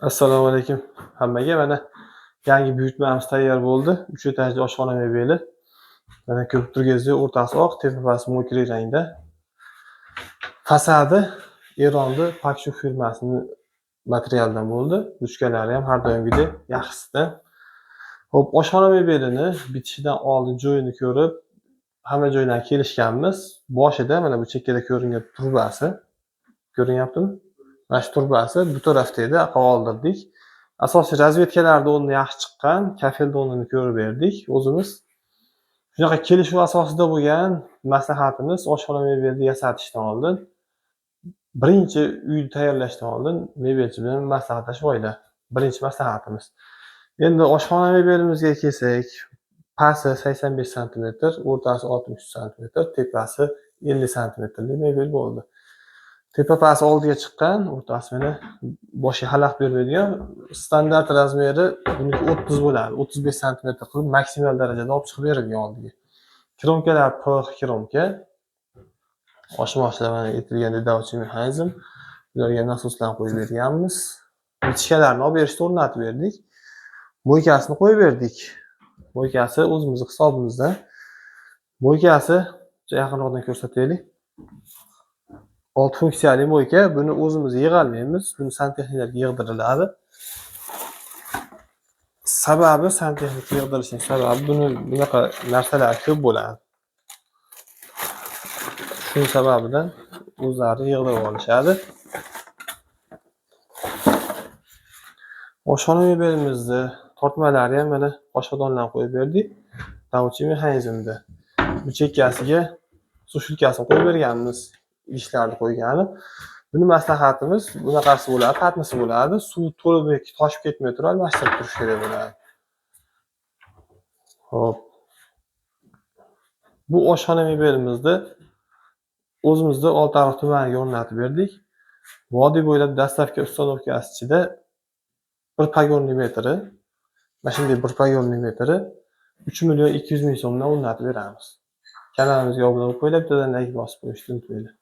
Assalomu alaykum hammaga. Mana yangi buyurtmamiz tayyor bo'ldi. 3 etajli oshxona mebeli. Mana ko'rib turganingizdek, o'rtasi oq, tepasi mokriy rangda. Fasadi Eronning Pakshu firmasining materialidan bo'ldi. Ruchkalari ham har doimgidek yaxshisidan. Xo'p, oshxona mebelini bitishidan oldin joyini ko'rib, hamma joydan kelishganmiz. Boshida mana bu chekkada ko'ringan turbasi ko'rinyaptimi? Mana shu turbasi bu tarafda edi, qoldirdik. Asosiy razvedkalarda o'rni yaxshi chiqqan, kafelda o'rnini ko'rib berdik o'zimiz. Shunaqa kelishuv asosida bo'lgan maslahatimiz oshxona mebelni yasatishdan oldin, birinchi uyni tayyorlashdan oldin mebelchi bilan maslahatlashib olaylik. Birinchi maslahatimiz. Endi oshxona mebelimizga kelsak, pasti 85 sm, o'rtasi 63 sm, tepasi 50 sm mebel bo'ldi. Tepa pasi oldiga chiqqan, o'rtasi mana boshiga xalaqit bermaydigan standart razmeri buniki 30 bo'ladi. 35 sm qilib maksimal darajada olib chiqib berilgan oldiga. Kromkalar PX kromka. Oshmoqchilar mana etilgan didovchi mexanizm. Ularga nasoslarni qo'yib berganmiz. Bichkalarni olib berishda o'rnatib berdik. Mo'ykasini qo'yib berdik. Mo'ykasi o'zimizning hisobimizdan. Mo'ykasi yaqinroqdan ko'rsataylik. 6 funksiyali mo'yka, buni o'zimiz yig'olmaymiz. Buni santexniklarga yig'diriladi. Sababi santexnik yig'dirishning sababi buni bunaqa narsalar ko'p bo'ladi. Shuning sababidan o'zlari yig'dirib olishadi. Oshxona mebelimizni tortmalari ham mana oshxonadan qo'yib berdik. Davchi mexanizmda. Bu chekkasiga sushilkasini qo'yib berganmiz. Idishlarni qo'ygani. Buni maslahatimiz bunaqasi bo'ladi, qatnisi bo'ladi. Suv to'lib toshib ketmay turib almashtirib turish kerak bo'ladi. Xo'p. Bu oshxona mebelimizni o'zimizda Oltiariq tumaniga o'rnatib berdik. Vodiy bo'ylab dastavka ustanovkasi ichida 1 pagonli metri, mana shunday 1 pagonli metri 3 million 200 ming so'mdan o'rnatib beramiz. Kanalimizga obuna bo'lib qo'yinglar, bittadan like bosib qo'yishni unutmanglar.